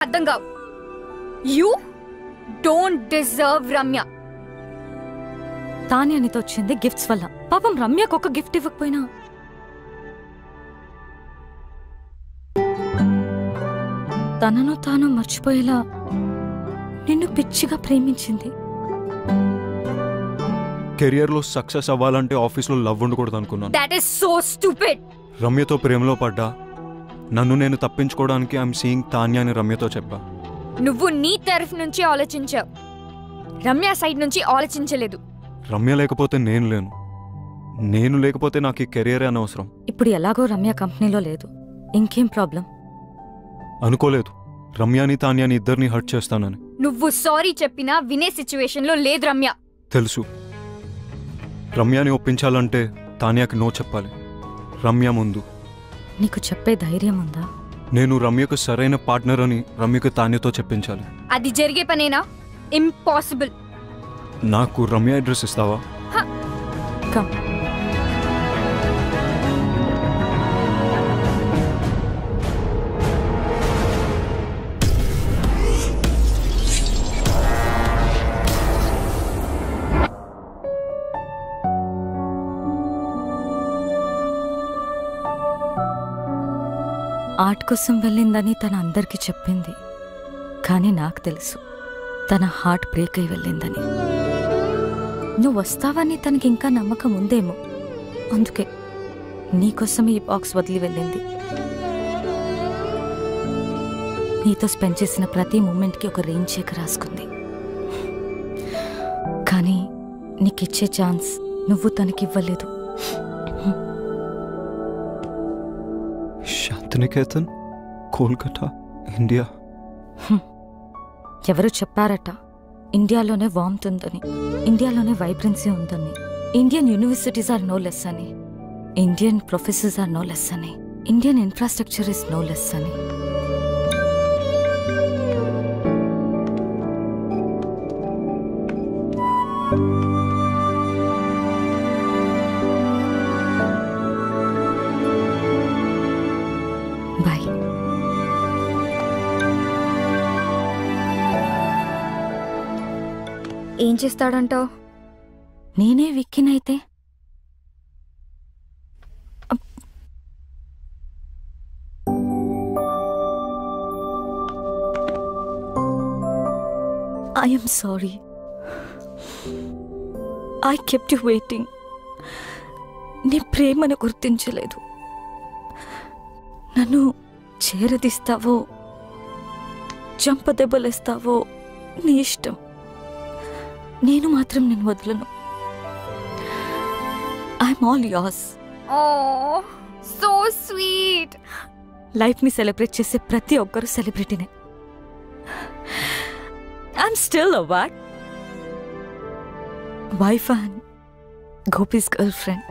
అర్థం కావు. You don't deserve Ramya. తానే అనితో వచ్చింది గిఫ్ట్స్ వల్ల. పాపం రమ్యకు ఒక గిఫ్ట్ ఇవ్వకపోయినా తనను తాను మర్చిపోయేలా నిన్ను పిచ్చిగా ప్రేమించింది. కెరియర్లో సక్సెస్ అవ్వాలంటే ఆఫీస్లో లవ్ ఉండకూడదు అనుకున్నాను. That is so stupid. రమ్యతో ప్రేమలో పడ్డా. నన్ను నేను తప్పించుకోవడానికి ఐఎమ్ సీయింగ్ తాన్యా అని రమ్యతో చెప్పా. నువ్వు నీ తరఫు నుంచి ఆలోచించావు, రమ్య సైడ్ నుంచి ఆలోచించలేదు. రమ్య లేకపోతే నేను లేను, నేను లేకపోతే నాకు ఈ కెరియరే అనవసరం. ఇప్పుడు ఎలాగో రమ్య కంపెనీలో లేదు, ఇంకేం ప్రాబ్లం? అనుకోలేదు రమ్యాని తాన్యాని ఇద్దరిని హర్ట్ చేస్తానని. నువ్వు సారీ చెప్పినా వినే సిచ్యువేషన్లో లేదు రమ్య. తెలుసు. రమ్యాని ఒప్పించాలంటే తాన్యాకి నో చెప్పాలి. రమ్య ముందు. నీకు చెప్పే ధైర్యం ఉందా? నేను రమ్యకు సరైన పార్ట్నర్ అని రమ్యకు తాన్యతో చెప్పించాలి. అది జరిగే పనేనా? ఇంపాసిబుల్. నాకు రమ్య అడ్రస్ ఇస్తావా? కమ్. ఆర్ట్ కోసం వెళ్ళిందని తన అందరికీ చెప్పింది, కానీ నాకు తెలుసు తన హార్ట్ బ్రేక్ అయి వెళ్ళిందని. నువ్వు వస్తావని తనకి ఇంకా నమ్మకం ఉందేమో, అందుకే నీకోసం ఈ బాక్స్ వదిలి వెళ్ళింది. నీతో స్పెండ్ చేసిన ప్రతి మూమెంట్కి ఒక రేంజ్ చెక్ రాసుకుంది. కానీ నీకిచ్చే ఛాన్స్ నువ్వు తనకివ్వలేదు. శాంతినికేతన్, కోల్కతా, ఇండియా. ఎవరు చెప్పారట ఇండియాలోనే వార్మ్త్ ఉందని, ఇండియాలోనే వైబ్రెన్సీ ఉందని, Indian universities are no less అని, Indian professors are no less అని, Indian infrastructure is no less అని. బాయ్. ఏం చేస్తాడంటావు? నేనే విక్కినైతే I am sorry. I kept you waiting. నీ ప్రేమను గుర్తించలేదు. నన్ను చేరదీస్తావో చంపదెబ్బలేస్తావో నీ ఇష్టం. నేను మాత్రం నేను వదలను. I'm all yours. Oh so sweet. లైఫ్ని సెలబ్రేట్ చేసే ప్రతి ఒక్కరూ సెలబ్రిటీనే. I'm still a what? Wife and Gopi's girlfriend.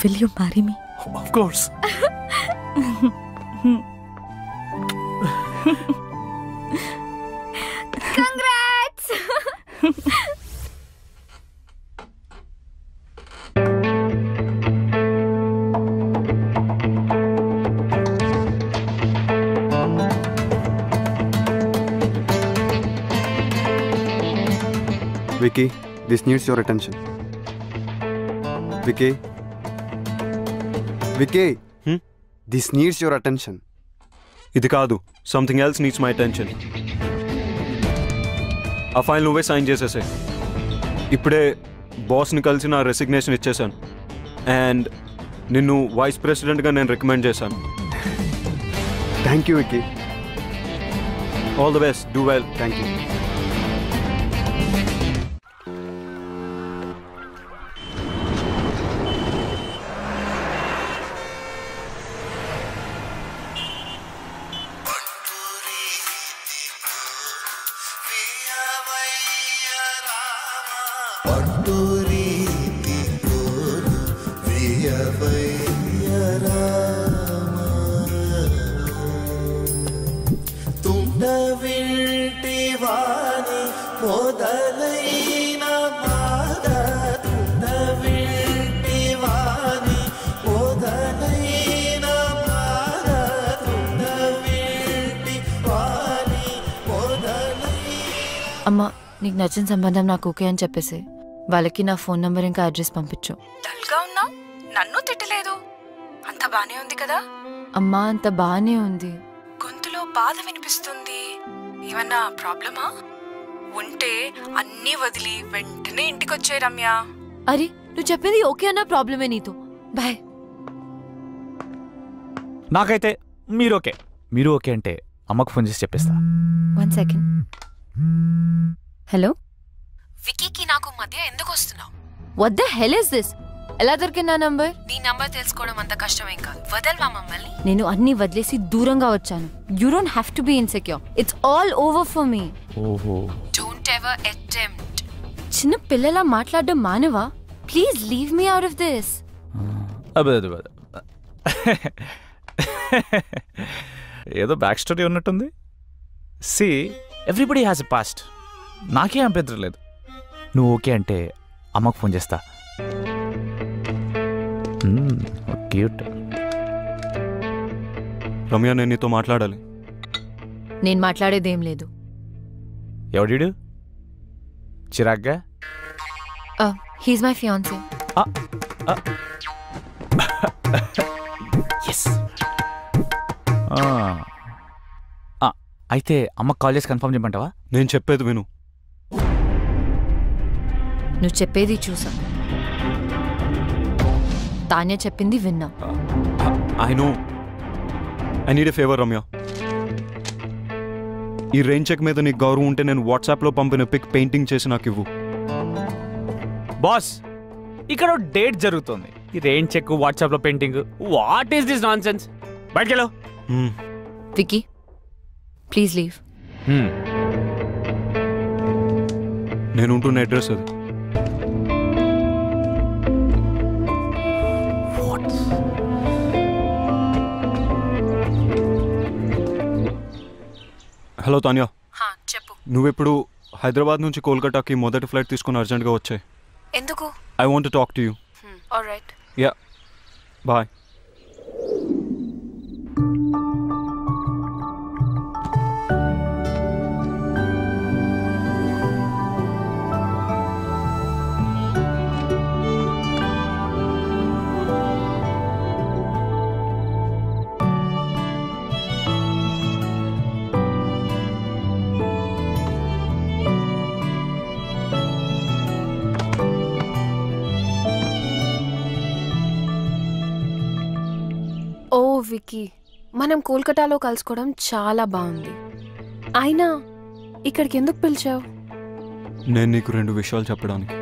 Will you marry me? Of course. Congrats. Vicky, this needs your attention. Vicky. Vicky. This needs your attention. ఇది కాదు, something else needs my attention. ఆ file నువ్వే sign చేసేసే. ఇప్పుడే బాస్ని కలిసి నా resignation ఇచ్చేసాను and నిన్ను vice ప్రెసిడెంట్గా నేను రికమెండ్ చేశాను. Thank you, Vicky. All the best. Do well. Thank you. మొదలైన బాధ అమ్మా, నీకు నచ్చిన సంబంధం నాకు ఓకే అని చెప్పేసి వాళ్ళకి నా ఫోన్ నంబర్ ఇంకా అడ్రస్ పంపించు. డల్గా ఉన్నావు, నన్ను తిట్టలేదు. అంత బానే ఉంది కదా? అమ్మా, అంత బానే ఉంది. గొంతులో బాధ వినిపిస్తుంది. ఏమన్నా ప్రాబ్లమా? ఉంటే అన్నీ వదిలి వెంటనే ఇంటికొచ్చే రమ్య. అరే, నువ్వు చెప్పింది ఓకే అన్న ప్రాబ్లమే నీతో. బాయ్. నాకైతే మీరు ఓకే అంటే అమ్మకు ఫోన్ చేసి చెప్పేస్తా. 1 సెకండ్. హలో, వికీకి నాకు మధ్య ఎందుకు వస్తున్నావు? What the hell is this? ఎలా దొరికింది నా నంబర్? నీ నంబర్ తెలుసుకోవడం అంత కష్టమేం కాదు. వదల్వా మమ్మల్ని. నేను అన్ని వదిలేసి దూరంగా వచ్చాను. You don't have to be insecure. It's all over for me. ఓహో, డోంట్ ఎవర్ అటెంప్ట్. చిన్న పిల్లలా మాట్లాడడం మానవా? Please leave me out of this. అబ్బా ఏదో బ్యాక్ స్టోరీ ఉన్నట్టుంది. See, everybody has a past. నాకేం అభ్యంతరం లేదు. నువ్వు ఓకే అంటే అమ్మకు ఫోన్ చేస్తా. క్యూట్. రమ్య, నేను నీతో మాట్లాడాలి. నేను మాట్లాడేదేం లేదు. ఎవడీడు? చిరాగ్గా? He's my fiancee. అయితే అమ్మకు కాల్ చేసి కన్ఫర్మ్ చేయమంటావా? నేను చెప్పేది విను. నువ్వు చెప్పేది చూసా, తాన్య చెప్పింది విన్నా. I know. I need a favour Ramya. ఈ రెయిన్ చెక్ మీద నీకు గౌరవం ఉంటే నేను వాట్సాప్లో పంపిన పిక్ పెయింటింగ్ చేసి నాకు ఇవ్వు. బాస్, ఇక్కడ డేట్ జరుగుతుంది. ఈ రెయిన్ చెక్, వాట్సాప్లో painting, what is this nonsense? బయటకెళ్ళు. Vicky, please leave. నేను ఉంటున్న అడ్రస్ అది. హలో తాన్యా, చెప్పు. నువ్వెప్పుడు హైదరాబాద్ నుంచి కోల్కతాకి మొదటి ఫ్లైట్ తీసుకుని అర్జెంట్గా వచ్చాయి. ఎందుకు? I want to talk to you. Alright. Yeah, bye. Vicky, మనం కోల్కతాలో కలుసుకోవడం చాలా బాగుంది. అయినా ఇక్కడికి ఎందుకు పిలిచావు? నేను నీకు 2 విషయాలు చెప్పడానికి.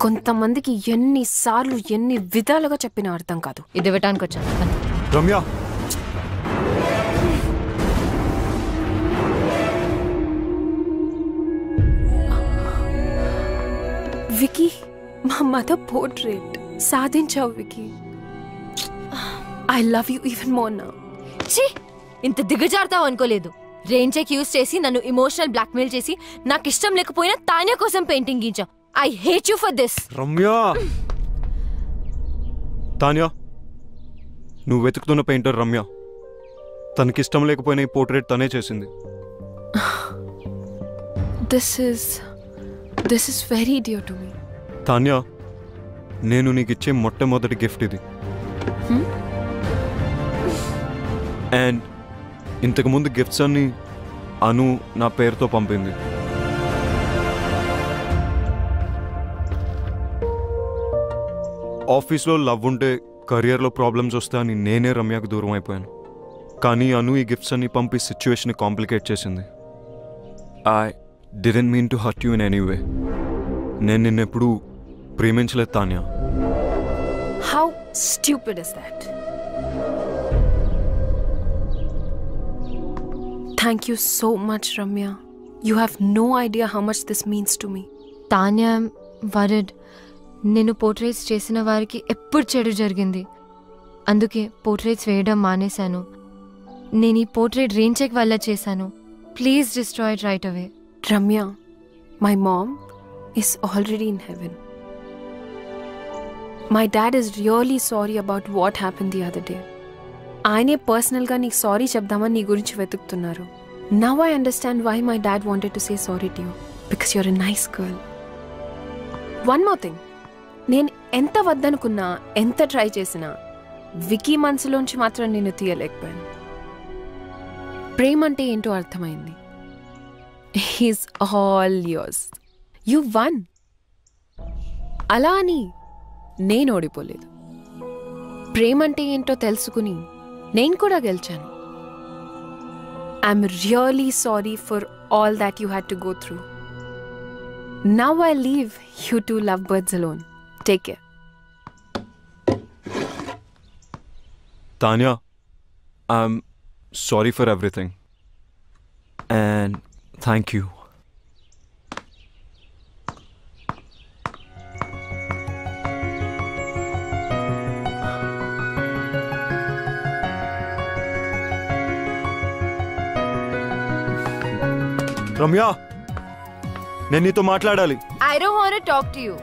కొంతమందికి ఎన్నిసార్లు ఎన్ని విధాలుగా చెప్పినా అర్థం కాదు. ఇది ఇవ్వటానికి వచ్చాను. రమ్య, వికీ, మా మదర్ పోర్ట్రేట్ సాధించావు Vicky. I love you even more now. ఛీ, ఇంత దిగజారుతావు అనుకోలేదు. రెయిన్ చెక్ యూస్ చేసి నన్ను ఇమోషనల్ బ్లాక్మెయిల్ చేసి నాకు ఇష్టం లేకపోయినా తాన్య కోసం పెయింటింగ్ గీంచావు. I hate you for this. Ramya, Tanya, నువ్వు వెతుకుతున్న పెయింటర్ రమ్య. తనకిష్టం లేకపోయినా ఈ పోర్ట్రేట్ తనే చేసింది. This is very dear to me. Tanya, నేను నీకు ఇచ్చే మొట్టమొదటి గిఫ్ట్ ఇది. అండ్ ఇంతకుముందు గిఫ్ట్స్ అన్ని అను నా పేరుతో పంపింది. ఆఫీస్లో లవ్ ఉంటే కెరియర్లో ప్రాబ్లమ్స్ వస్తాయని నేనే రమ్యకు దూరం అయిపోయాను. కానీ అను ఈ గిఫ్ట్స్ అన్ని పంపి సిచ్యువేషన్ కాంప్లికేట్ చేసింది. I didn't mean to hurt you in any way. నేను నిన్నెప్పుడు ప్రేమించలేదు Tanya. How stupid is that? Thank you so much Ramya. You have no idea how much this means to me. Tanya వరడ్. నేను పోర్ట్రేట్స్ చేసిన వారికి ఎప్పుడు చెడు జరిగింది. అందుకే పోర్ట్రేట్స్ వేయడం మానేశాను. నేను ఈ పోర్ట్రేట్ రెయిన్ చెక్ వల్ల చేశాను. Please destroy it right away. Ramya, my mom is already in heaven. My dad is really sorry about what happened the other day. ఆయనే పర్సనల్గా నీకు సారీ చెప్దామని నీ గురించి వెతుకుతున్నారు. Now I understand why my dad wanted to say sorry to you because you're a nice girl. One more thing, నేను ఎంత వద్దనుకున్నా ఎంత ట్రై చేసినా వికీ మనసులోంచి మాత్రం నేను తీయలేకపోయాను. ప్రేమ అంటే ఏంటో అర్థమైంది. He's all yours. You one. అలా అని నేను ఓడిపోలేదు. ప్రేమ అంటే ఏంటో తెలుసుకుని నేను కూడా గెలిచాను. I'm really sorry for all that you had to go through. Now I leave you to love birds alone. Take care. Tanya, I'm sorry for everything. And thank you. Ramya, నేను నీతో మాట్లాడాలి. I don't want to talk to you.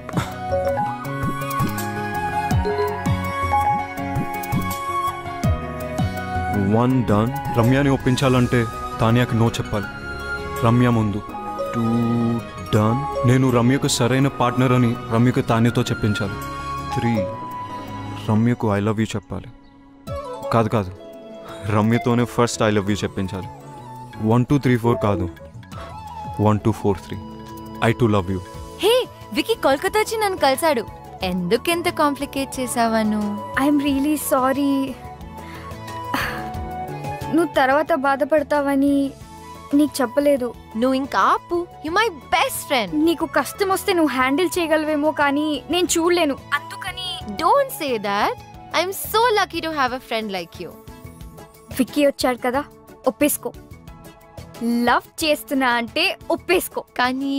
One done. రమ్యని ఒప్పించాలంటే తాన్యాకి no చెప్పాలి. రమ్య ముందు. Two done. నేను రమ్యకు సరైన పార్ట్నర్ అని రమ్యకు తాన్యతో చెప్పించాలి. 3 రమ్యకు ఐ లవ్ యూ చెప్పాలి. కాదు రమ్యతోనే ఫస్ట్ ఐ లవ్ యూ చెప్పించాలి. 1 2 3 4 కాదు, 1 2 4 3 I too love you. Hey, Vicky Kolkata వచ్చి నన్ను కలిసాడు. ఎందుకెంత కాంప్లికేట్ చేసావను? I'm really sorry. నువ్వు తర్వాత బాధపడతావని నీకు చెప్పలేదు. నువ్వు ఇంకా ఆపు. You my best friend. నీకు కష్టం వస్తే నువ్వు హ్యాండిల్ చేయగలవేమో కానీ నేను చూడలేను. అందుకని don't say that. I'm so lucky to have a friend like you. Vicky వచ్చాడు కదా, ఒప్పేసుకో. లవ్ చేస్తున్నా అంటే ఒప్పేసుకో. కానీ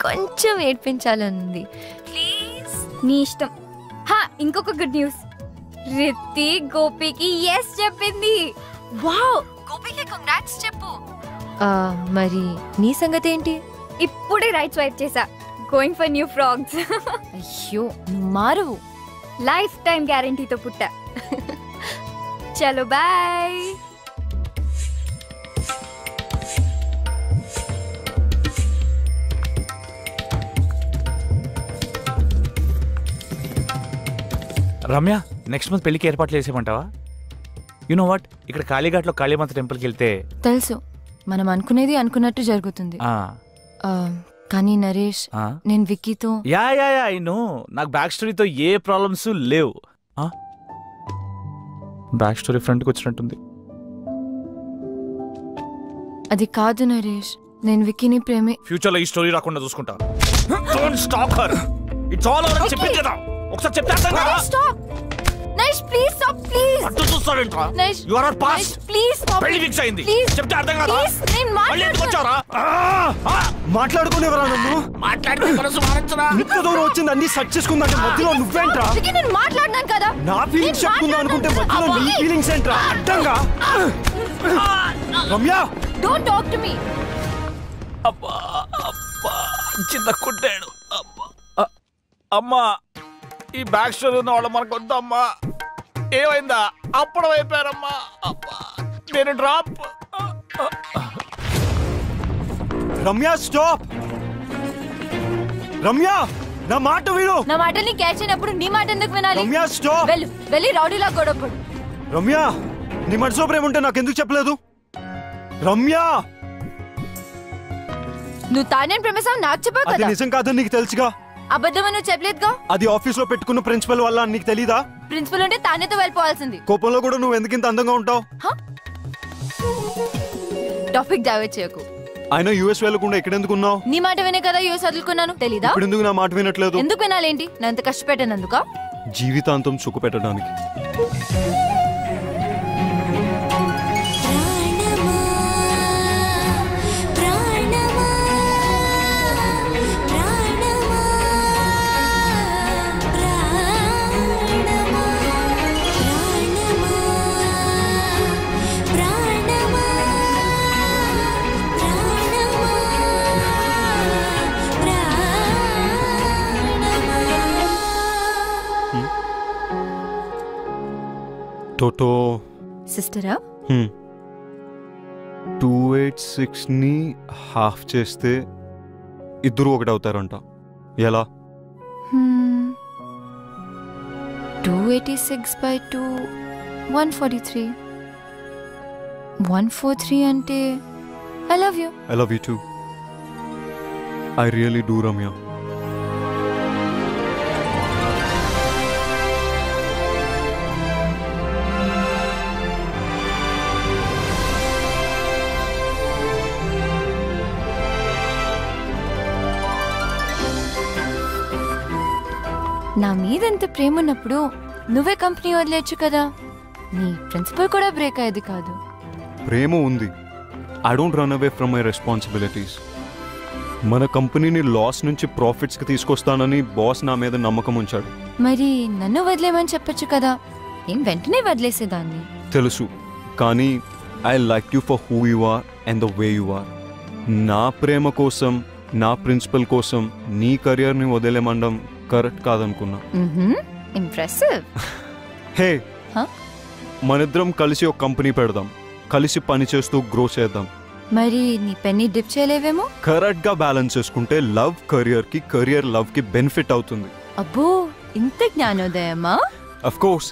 కొంచెం ఏడ్పించాలనుంది. ప్లీజ్. నీ ఇష్టం. ఇంకొక గుడ్ న్యూస్. రిత్తి గోపికి ఎస్ చెప్పింది. వావ్, గోపికి కంగ్రాట్స్ చెప్పు. మరి నీ సంగతి ఏంటి? ఇప్పుడే రైట్ స్వైప్ చేసా. Going for new frogs. అయ్యో, నువ్వు మారు. లైఫ్ టైం గ్యారంటీతో పుట్టా. చలో బాయ్. రమ్య, నెక్స్ట్ మంత్ పెళ్లికి ఏర్పాట్లు చేసేమంటావా? యు నో వాట్, ఇక్కడ కాళీఘాట్లో కాళీమాత టెంపుల్కి వెళ్తే తెలుసు, మనం అనుకునేది అనుకున్నట్టు జరుగుతుంది. కానీ నరేష్, నేను విక్కీతో యా ఐ నో. నాకు బ్యాక్ స్టోరీతో ఏ ప్రాబ్లమ్స్ లేవు. బ్యాక్ స్టోరీ ఫ్రంట్కి వచ్చినట్టుంది. అది కాదు నరేష్, నేను విక్కీని ప్రేమే. ఫ్యూచర్ లో ఈ స్టోరీ రాకుండా చూసుకుంటా. Don't stop her. It's all over అని చెప్పింది కదా, ఒకసారి చెప్తే అర్థం కాదా? Stop Naresh, please stop. Please. అటు చూస్తావేంట్రా? You are our past. Please stop. పెళ్లి ఫిక్స్ అయింది. చెప్తే అర్థం కాదా? నేను మళ్ళీ ఎందుకు వచ్చారా? మాట్లాడుకునేవరా నన్ను? మాట్లాడుకునే మనసు మారచ్చరా? ఇంత దూరం వచ్చింది అన్ని సెట్ చేసుకుందంటే మధ్యలో నువ్వేంట్రా? నేను మాట్లాడినాను కదా. నా ఫీలింగ్స్ చెప్పుకుందాం అనుకుంటే మధ్యలో నీ ఫీలింగ్స్ ఏంట్రా? అడ్డంగా. Ramya, don't talk to me. అబ్బా చిన్న కుట్టాడు. అమ్మా, ఈ బ్యాక్ స్టోరీ ఉన్న వాళ్ళు మనకు వద్దమ్మా. ఏమైందా? అప్పుడు అయిపోయారమ్మా. అబ్బా, నేను డ్రాప్. రమ్య స్టాప్. రమ్య, నా మాట విను. నా మాటని క్యాచ్ అయినప్పుడు నీ మాట ఎందుకు వినాలి? రమ్య స్టాప్. వెళ్ళి రౌడీలా గొడవపడు. రమ్య, నీ మనసులో ప్రేమ ఉంటే నాకెందుకు చెప్పలేదు? రమ్య, నువ్వు తానేం ప్రేమిస్తావు నాకు చెప్పావు అది కదా. నిజం కాదని నీకు తెలుసుగా. అబద్ధం నువ్వు చెప్పలేదుగా. అది ఆఫీస్ లో పెట్టుకున్న ప్రిన్సిపల్ వల్ల నీకు తెలీదా? ప్రిన్సిపల్ ఉంటే తానేతో వెళ్ళిపోవాల్సింది. కోపంలో కూడా నువ్వు ఎందుకు ఇంత అందంగా ఉంటావు? టాపిక్ డైవర్ట్ చేయకు. ఆయన యూఎస్ వెళ్ళకుండా ఇక్కడ ఎందుకు ఉన్నావు? నీ మాట వినే కదా యూఎస్ వదులుకున్నాను, తెలీదా? ఇప్పుడు ఎందుకు నా మాట వినట్లేదు? ఎందుకు వినాలేంటి? నేను ఎంత కష్టపెట్టానందుక? జీవితాంతం సుఖ పెట్టడానికి. టోటో, సిస్టరా? 286ని హాఫ్ చేస్తే ఇద్దరు ఒకటవుతారంట. ఎలా? 286/2 143. 143 అంటే I love you. I love you too. I really do, Ramya. నా మీద ఎంత ప్రేమ ఉన్నప్పుడు నువ్వే కంపెనీ వదిలేచ్చు కదా. నీ ప్రిన్సిపల్ కూడా బ్రేక్ అయ్యేది కాదు. ప్రేమ ఉంది. I don't run away from my responsibilities. మన కంపెనీని లాస్ నుంచి ప్రాఫిట్స్కి తీసుకొస్తానని బాస్ నా మీద నమ్మకం ఉంచాడు. మరి నన్ను వదిలేమని చెప్పొచ్చు కదా. ఏం వెంటనే వదిలేసేదాన్ని. తెలుసు, కానీ I like you for who you are and the way you are. నా ప్రేమ కోసం, నా ప్రిన్సిపల్ కోసం నీ కెరియర్ని వదిలేమండం కరెక్ట్ కాదనుకున్నా. ఇంప్రెసివ్. Hey, Huh? మనిద్దరం కలిసి ఒక కంపెనీ పెడదాం, కలిసి పని చేస్తూ గ్రో చేద్దాం. మరి నీ పెన్ని డిప్ చేయలేవేమో. కరెక్ట్ గా బ్యాలెన్స్ చేసుకుంటే లవ్ కెరియర్ కి, కెరియర్ లవ్ కి బెనిఫిట్ అవుతుంది. అబ్బో, ఇంత జ్ఞానోదయమా? Of course.